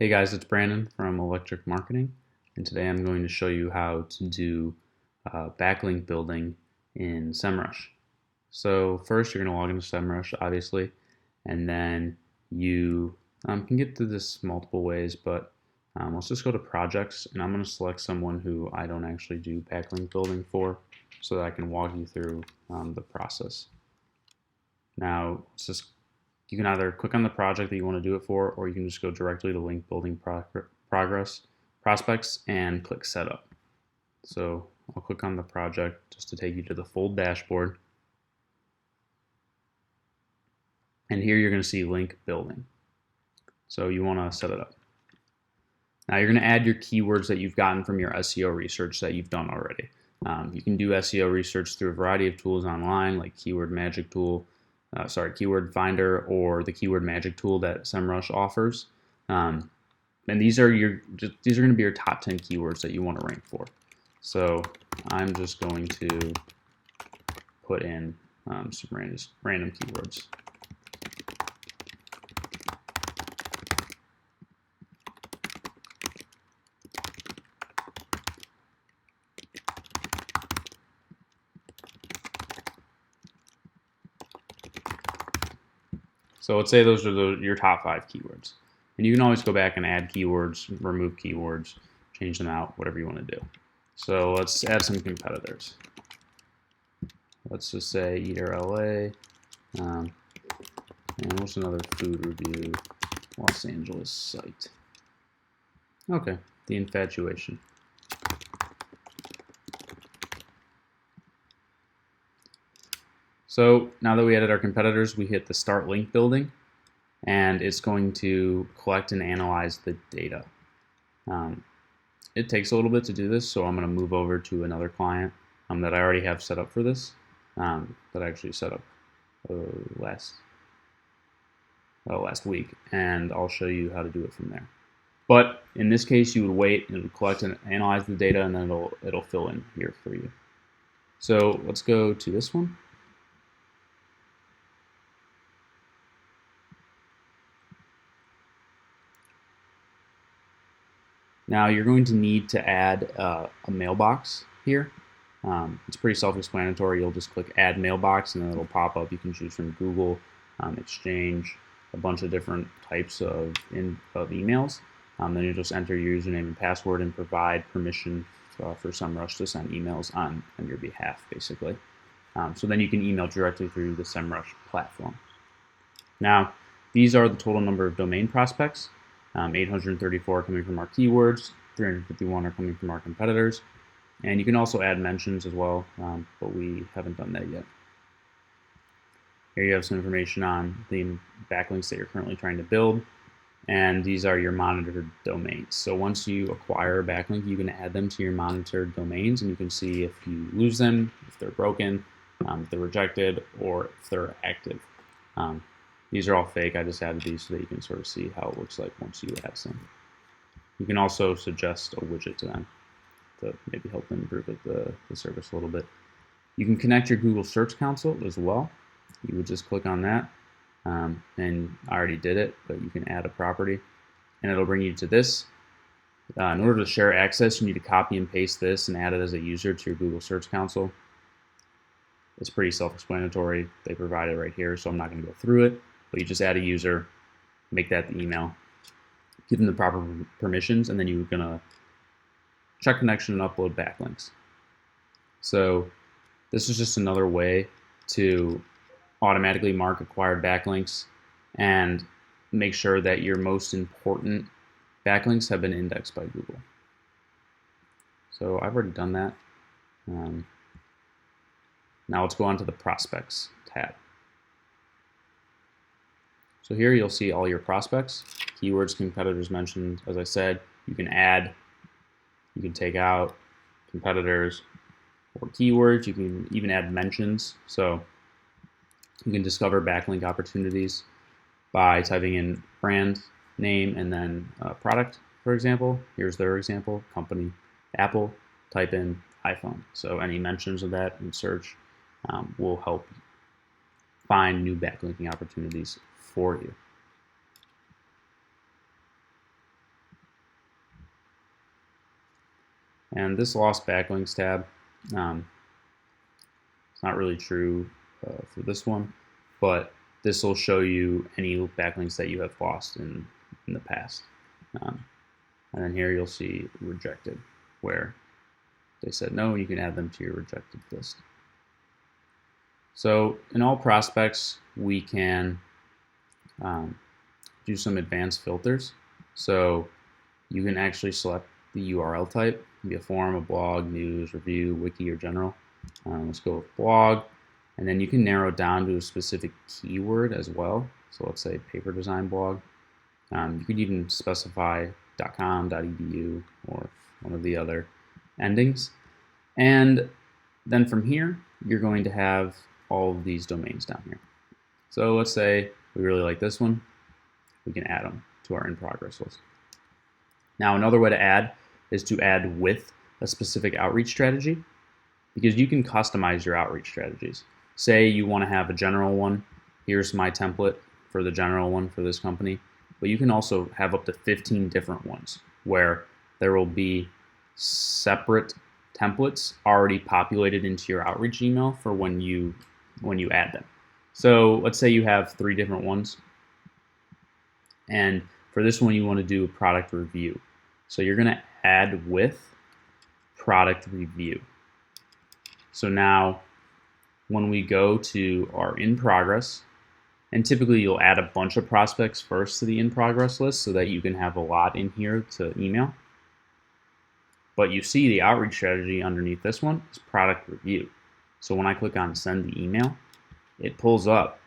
Hey guys, it's Brandon from electrIQ Marketing, and today I'm going to show you how to do backlink building in SEMrush. So first you're going to log into SEMrush, obviously, and then you can get to this multiple ways, but let's just go to projects, and I'm going to select someone who I don't actually do backlink building for so that I can walk you through the process. Now, you can either click on the project that you want to do it for, or you can just go directly to link building prospects and click setup. So I'll click on the project just to take you to the full dashboard. And here you're going to see link building. So you want to set it up. Now you're going to add your keywords that you've gotten from your SEO research that you've done already. You can do SEO research through a variety of tools online, like Keyword Finder, or the Keyword Magic tool that SEMrush offers. And these are going to be your top 10 keywords that you want to rank for. So I'm just going to put in some random keywords. So let's say those are your top 5 keywords. And you can always go back and add keywords, remove keywords, change them out, whatever you want to do. So let's add some competitors. Let's just say Eater LA, and what's another food review Los Angeles site? Okay, The Infatuation. So now that we added our competitors, we hit the start link building, and it's going to collect and analyze the data. It takes a little bit to do this, so I'm going to move over to another client that I already have set up for this, that I actually set up last week, and I'll show you how to do it from there. But in this case, you would wait and collect and analyze the data, and then it'll fill in here for you. So let's go to this one. Now you're going to need to add a mailbox here. It's pretty self-explanatory. You'll just click Add Mailbox, and then it'll pop up. You can choose from Google, Exchange, a bunch of different types of emails. Then you just enter your username and password and provide permission for SEMrush to send emails on your behalf, basically. So then you can email directly through the SEMrush platform. Now, these are the total number of domain prospects. 834 are coming from our keywords, 351 are coming from our competitors, and you can also add mentions as well, but we haven't done that yet. Here you have some information on the backlinks that you're currently trying to build, and these are your monitored domains. So once you acquire a backlink, you can add them to your monitored domains, and you can see if you lose them, if they're broken, if they're rejected, or if they're active. These are all fake. I just added these so that you can sort of see how it looks like once you add some. You can also suggest a widget to them to maybe help them improve the service a little bit. You can connect your Google Search Console as well. You would just click on that, and I already did it, but you can add a property, and it'll bring you to this. In order to share access, you need to copy and paste this and add it as a user to your Google Search Console. It's pretty self-explanatory. They provide it right here, so I'm not going to go through it. But you just add a user, make that the email, give them the proper permissions, and then you're going to check connection and upload backlinks. So this is just another way to automatically mark acquired backlinks and make sure that your most important backlinks have been indexed by Google. So I've already done that. Now let's go on to the Prospects tab. So here you'll see all your prospects, keywords, competitors mentioned. As I said, you can add, you can take out competitors or keywords. You can even add mentions. So you can discover backlink opportunities by typing in brand name and then product, for example. Here's their example, company, Apple, type in iPhone. So any mentions of that in search will help find new backlinking opportunities for you. And this lost backlinks tab, it's not really true for this one, but this will show you any backlinks that you have lost in the past. And then here you'll see rejected, where they said no, you can add them to your rejected list. So in all prospects, we can do some advanced filters. So you can actually select the URL type. It can be a forum, a blog, news, review, wiki, or general. Let's go with blog. And then you can narrow it down to a specific keyword as well. So let's say paper design blog. You could even specify .com, .edu, or one of the other endings. And then from here, you're going to have all of these domains down here. So let's say we really like this one. We can add them to our in progress list. Now, another way to add is to add with a specific outreach strategy, because you can customize your outreach strategies. Say you want to have a general one. Here's my template for the general one for this company. But you can also have up to 15 different ones where there will be separate templates already populated into your outreach email for when you add them. So let's say you have 3 different ones. And for this one, you want to do a product review. So you're going to add with product review. So now when we go to our in progress, and typically you'll add a bunch of prospects first to the in progress list so that you can have a lot in here to email. But you see the outreach strategy underneath this one is product review. So when I click on send the email, it pulls up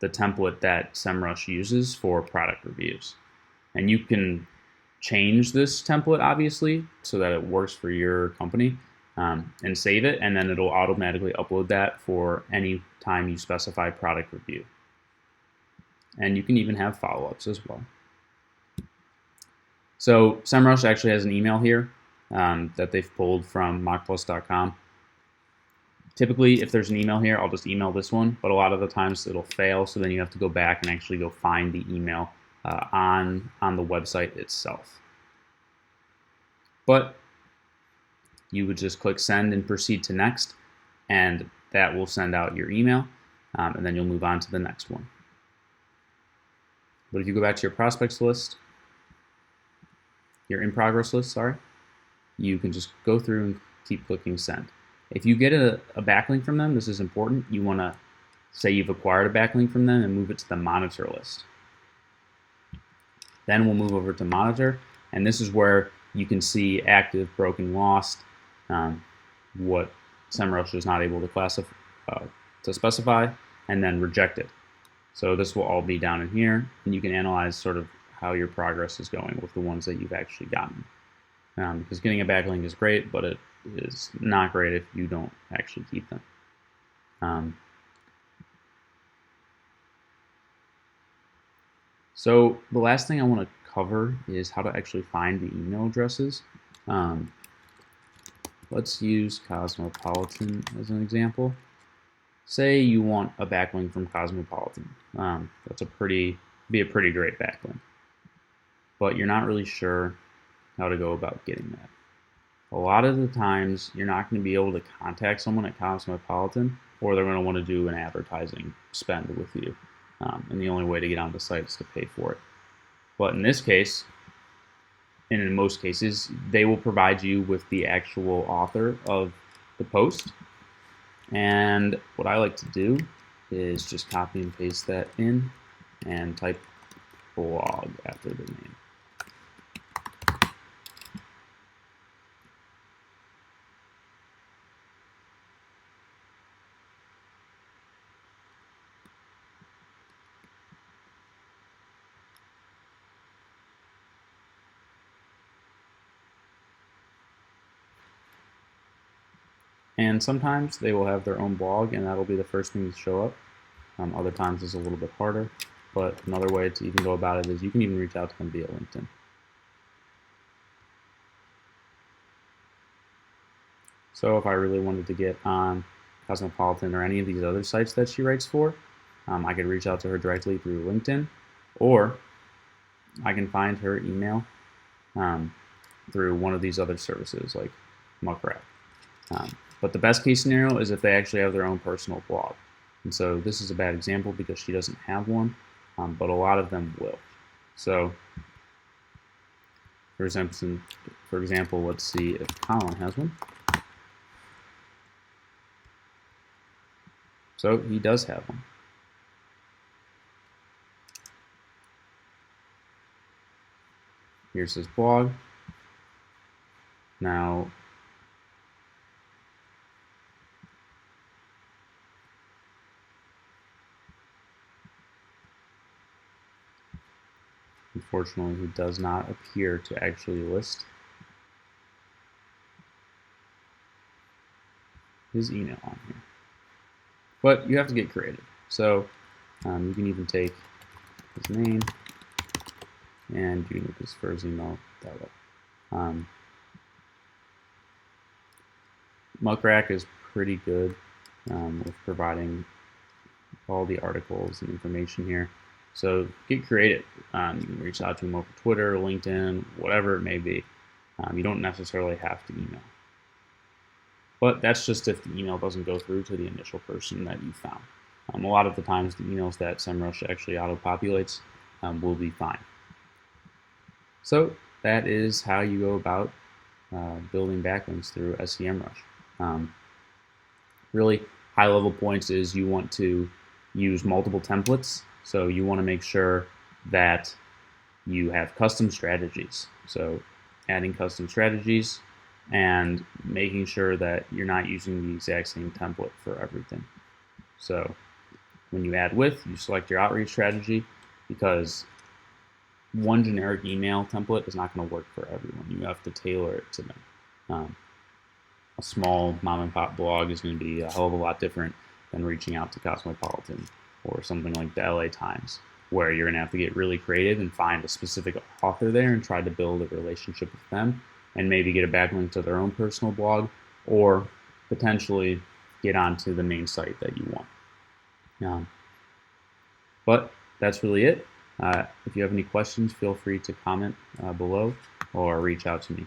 the template that SEMrush uses for product reviews. And you can change this template, obviously, so that it works for your company, and save it, and then it'll automatically upload that for any time you specify product review. And you can even have follow-ups as well. So SEMrush actually has an email here that they've pulled from mockplus.com. Typically, if there's an email here, I'll just email this one, but a lot of the times it'll fail, so then you have to go back and actually go find the email on the website itself. But you would just click send and proceed to next, and that will send out your email, and then you'll move on to the next one. But if you go back to your prospects list, your in progress list, sorry, you can just go through and keep clicking send. If you get a backlink from them, this is important. You want to say you've acquired a backlink from them and move it to the monitor list. Then we'll move over to monitor, and this is where you can see active, broken, lost, what SEMrush is not able to classify, to specify, and then rejected. So this will all be down in here, and you can analyze sort of how your progress is going with the ones that you've actually gotten. Because getting a backlink is great, but it is not great if you don't actually keep them. So the last thing I want to cover is how to actually find the email addresses. Let's use Cosmopolitan as an example. Say you want a backlink from Cosmopolitan. That's be a pretty great backlink, but you're not really sure how to go about getting that. A lot of the times, you're not going to be able to contact someone at Cosmopolitan, or they're going to want to do an advertising spend with you. And the only way to get on the site is to pay for it. But in this case, and in most cases, they will provide you with the actual author of the post. And what I like to do is just copy and paste that in and type blog after the name. And sometimes they will have their own blog, and that'll be the first thing to show up. Other times it's a little bit harder, but another way to even go about it is you can even reach out to them via LinkedIn. So if I really wanted to get on Cosmopolitan or any of these other sites that she writes for, I could reach out to her directly through LinkedIn, or I can find her email through one of these other services like muckrack. But the best case scenario is if they actually have their own personal blog. And so this is a bad example because she doesn't have one, but a lot of them will. So for example, let's see if Colin has one. So he does have one. Here's his blog. Now, unfortunately, he does not appear to actually list his email on here. But you have to get creative. So you can even take his name and you can make his first email that way. Muckrack is pretty good with providing all the articles and information here. So get creative. You can reach out to him over Twitter, LinkedIn, whatever it may be. You don't necessarily have to email. But that's just if the email doesn't go through to the initial person that you found. A lot of the times the emails that SEMrush actually auto-populates will be fine. So that is how you go about building backlinks through SEMrush. Really high-level points is you want to use multiple templates. So you want to make sure that you have custom strategies. So adding custom strategies and making sure that you're not using the exact same template for everything. So when you add with, you select your outreach strategy because one generic email template is not going to work for everyone. You have to tailor it to them. A small mom and pop blog is going to be a hell of a lot different than reaching out to Cosmopolitan or something like the LA Times, where you're going to have to get really creative and find a specific author there and try to build a relationship with them and maybe get a backlink to their own personal blog or potentially get onto the main site that you want. But that's really it. If you have any questions, feel free to comment below or reach out to me.